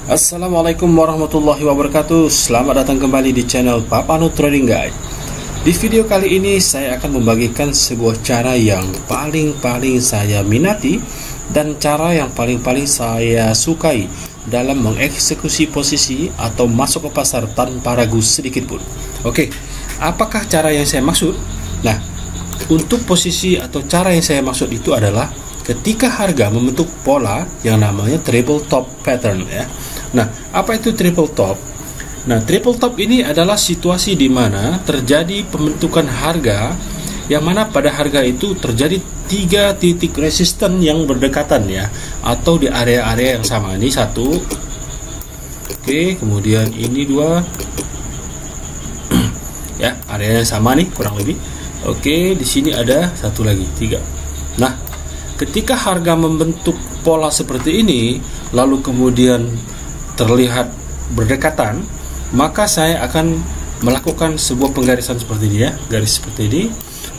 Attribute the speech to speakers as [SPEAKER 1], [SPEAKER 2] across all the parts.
[SPEAKER 1] Assalamualaikum warahmatullahi wabarakatuh. Selamat datang kembali di channel Papanu Trading Guide. Di video kali ini saya akan membagikan sebuah cara yang paling saya minati dan cara yang paling saya sukai dalam mengeksekusi posisi atau masuk ke pasar tanpa ragu sedikit pun. Oke, apakah cara yang saya maksud? Nah, untuk posisi atau cara yang saya maksud itu adalah ketika harga membentuk pola yang namanya triple top pattern ya. Nah, apa itu triple top? Nah, triple top ini adalah situasi di mana terjadi pembentukan harga yang mana pada harga itu terjadi 3 titik resisten yang berdekatan ya, atau di area-area yang sama. Ini satu, oke, kemudian ini 2 ya, area yang sama nih kurang lebih. Oke, di sini ada satu lagi, 3. Nah, ketika harga membentuk pola seperti ini lalu kemudian terlihat berdekatan, maka saya akan melakukan sebuah penggarisan seperti ini ya, garis seperti ini.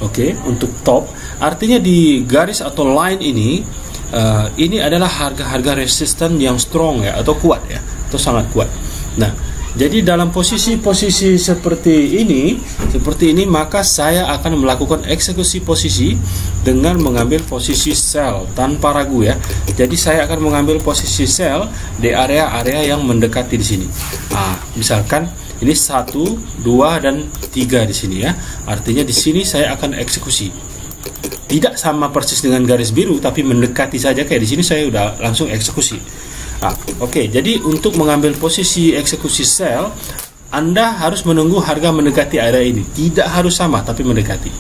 [SPEAKER 1] Oke, untuk top artinya di garis atau line ini adalah harga-harga resisten yang strong ya, atau kuat ya, atau sangat kuat. Nah, jadi dalam posisi-posisi seperti ini maka saya akan melakukan eksekusi posisi dengan mengambil posisi sell tanpa ragu ya. Jadi saya akan mengambil posisi sell di area-area yang mendekati di sini. Nah, misalkan ini 1, 2 dan 3 di sini ya. Artinya di sini saya akan eksekusi. Tidak sama persis dengan garis biru tapi mendekati saja, kayak di sini saya udah langsung eksekusi. Oke, jadi untuk mengambil posisi eksekusi sell, Anda harus menunggu harga mendekati area ini. Tidak harus sama, tapi mendekati.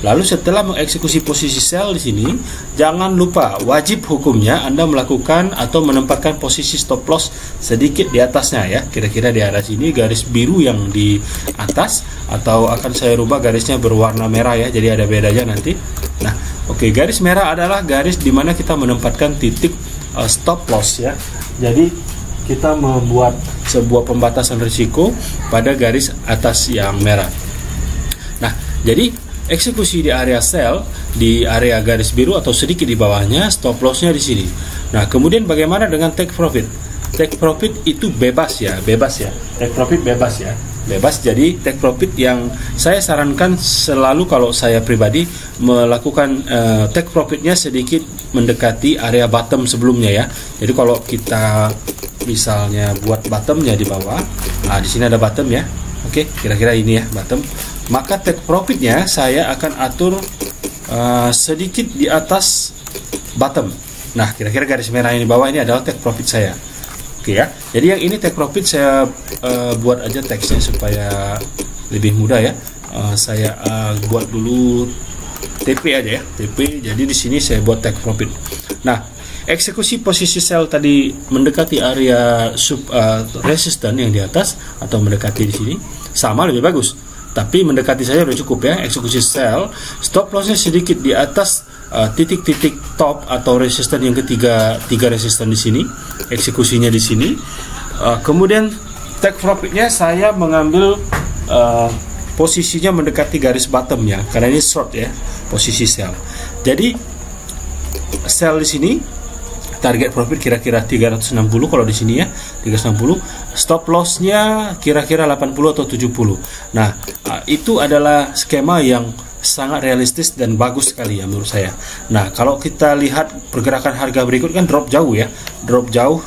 [SPEAKER 1] Lalu setelah mengeksekusi posisi sell di sini, jangan lupa wajib hukumnya Anda melakukan atau menempatkan posisi stop loss sedikit di atasnya ya. Kira-kira di arah sini, garis biru yang di atas, atau akan saya rubah garisnya berwarna merah ya. Jadi ada bedanya nanti. Nah, oke, garis merah adalah garis di mana kita menempatkan titik stop loss ya. Jadi kita membuat sebuah pembatasan risiko pada garis atas yang merah. Nah, jadi eksekusi di area sell di area garis biru atau sedikit di bawahnya, stop lossnya di sini. Nah, kemudian bagaimana dengan take profit? Take profit itu bebas ya. Take profit bebas ya. Bebas, jadi take profit yang saya sarankan selalu kalau saya pribadi melakukan take profitnya sedikit mendekati area bottom sebelumnya ya. Jadi kalau kita misalnya buat bottomnya di bawah, nah di sini ada bottom ya. Oke, kira-kira ini ya bottom. Maka take profitnya saya akan atur sedikit di atas bottom. Nah, kira-kira garis merah yang di bawah ini adalah take profit saya. Oke ya, jadi yang ini take profit saya buat aja teksnya supaya lebih mudah ya. Saya buat dulu TP aja ya, TP. Jadi di sini saya buat take profit. Nah, eksekusi posisi sell tadi mendekati area resisten yang di atas atau mendekati di sini sama lebih bagus. Tapi mendekati saja udah cukup ya. Eksekusi sell, stop lossnya sedikit di atas titik-titik top atau resisten yang ketiga, 3 resisten di sini, eksekusinya di sini. Kemudian take profitnya saya mengambil posisinya mendekati garis bottomnya karena ini short ya, posisi sell. Jadi sell di sini target profit kira-kira 360 kalau di sini ya, 360. Stop lossnya kira-kira 80 atau 70. Nah, itu adalah skema yang sangat realistis dan bagus sekali ya menurut saya. Nah, kalau kita lihat pergerakan harga berikut kan drop jauh ya, drop jauh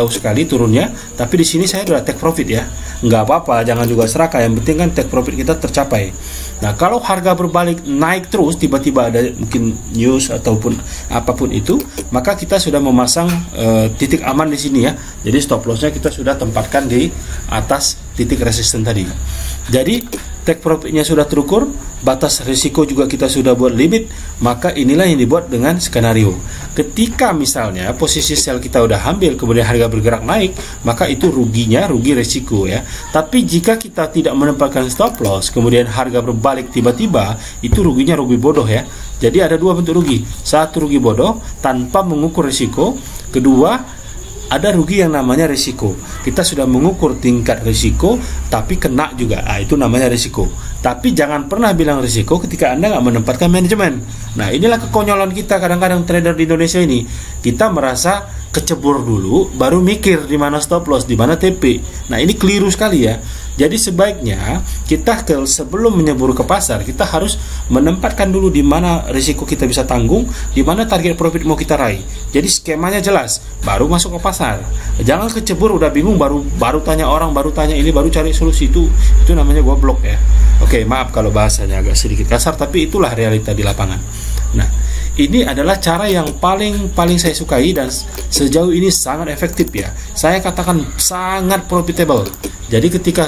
[SPEAKER 1] sekali turunnya. Tapi di sini saya udah take profit ya, nggak apa-apa, jangan juga serakah. Yang penting kan take profit kita tercapai. Nah, kalau harga berbalik naik terus, tiba-tiba ada mungkin news ataupun apapun itu, maka kita sudah memasang titik aman di sini ya. Jadi stop lossnya kita sudah tempatkan di atas titik resisten tadi. Jadi take profitnya sudah terukur, batas risiko juga kita sudah buat limit, maka inilah yang dibuat dengan skenario. Ketika misalnya posisi sell kita udah ambil, kemudian harga bergerak naik, maka itu ruginya rugi risiko ya. Tapi jika kita tidak menempatkan stop loss, kemudian harga berbalik tiba-tiba, itu ruginya rugi bodoh ya. Jadi ada 2 bentuk rugi. Satu, rugi bodoh tanpa mengukur risiko. Kedua, ada rugi yang namanya risiko. Kita sudah mengukur tingkat risiko, tapi kena juga. Itu namanya risiko. Tapi jangan pernah bilang risiko ketika Anda nggak menempatkan manajemen. Nah, inilah kekonyolan kita kadang-kadang trader di Indonesia ini. Kita merasa kecebur dulu, baru mikir di mana stop loss, di mana TP. Nah, ini keliru sekali ya. Jadi sebaiknya kita sebelum menyebur ke pasar, kita harus menempatkan dulu di mana risiko kita bisa tanggung, di mana target profit mau kita raih. Jadi skemanya jelas, baru masuk ke pasar. Jangan kecebur udah bingung baru tanya orang, baru tanya ini, baru cari solusi. Itu namanya goblok ya. Oke, maaf kalau bahasanya agak sedikit kasar, tapi itulah realita di lapangan. Nah, ini adalah cara yang paling saya sukai dan sejauh ini sangat efektif ya. Saya katakan sangat profitable. Jadi ketika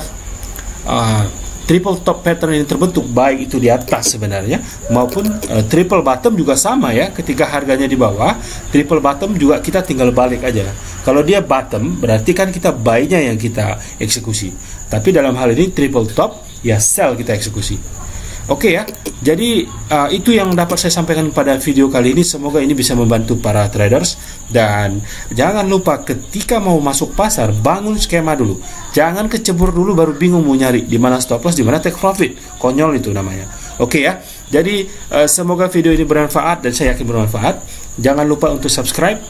[SPEAKER 1] triple top pattern ini terbentuk, baik itu di atas sebenarnya maupun triple bottom juga sama ya. Ketika harganya di bawah, triple bottom juga kita tinggal balik aja. Kalau dia bottom berarti kan kita buy-nya yang kita eksekusi. Tapi dalam hal ini triple top ya sell kita eksekusi. Oke ya, jadi itu yang dapat saya sampaikan pada video kali ini. Semoga ini bisa membantu para traders. Dan jangan lupa ketika mau masuk pasar, bangun skema dulu. Jangan kecebur dulu baru bingung mau nyari di mana stop loss, di mana take profit. Konyol itu namanya. Oke ya, jadi semoga video ini bermanfaat dan saya yakin bermanfaat. Jangan lupa untuk subscribe,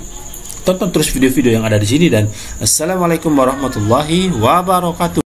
[SPEAKER 1] tonton terus video-video yang ada di sini, dan assalamualaikum warahmatullahi wabarakatuh.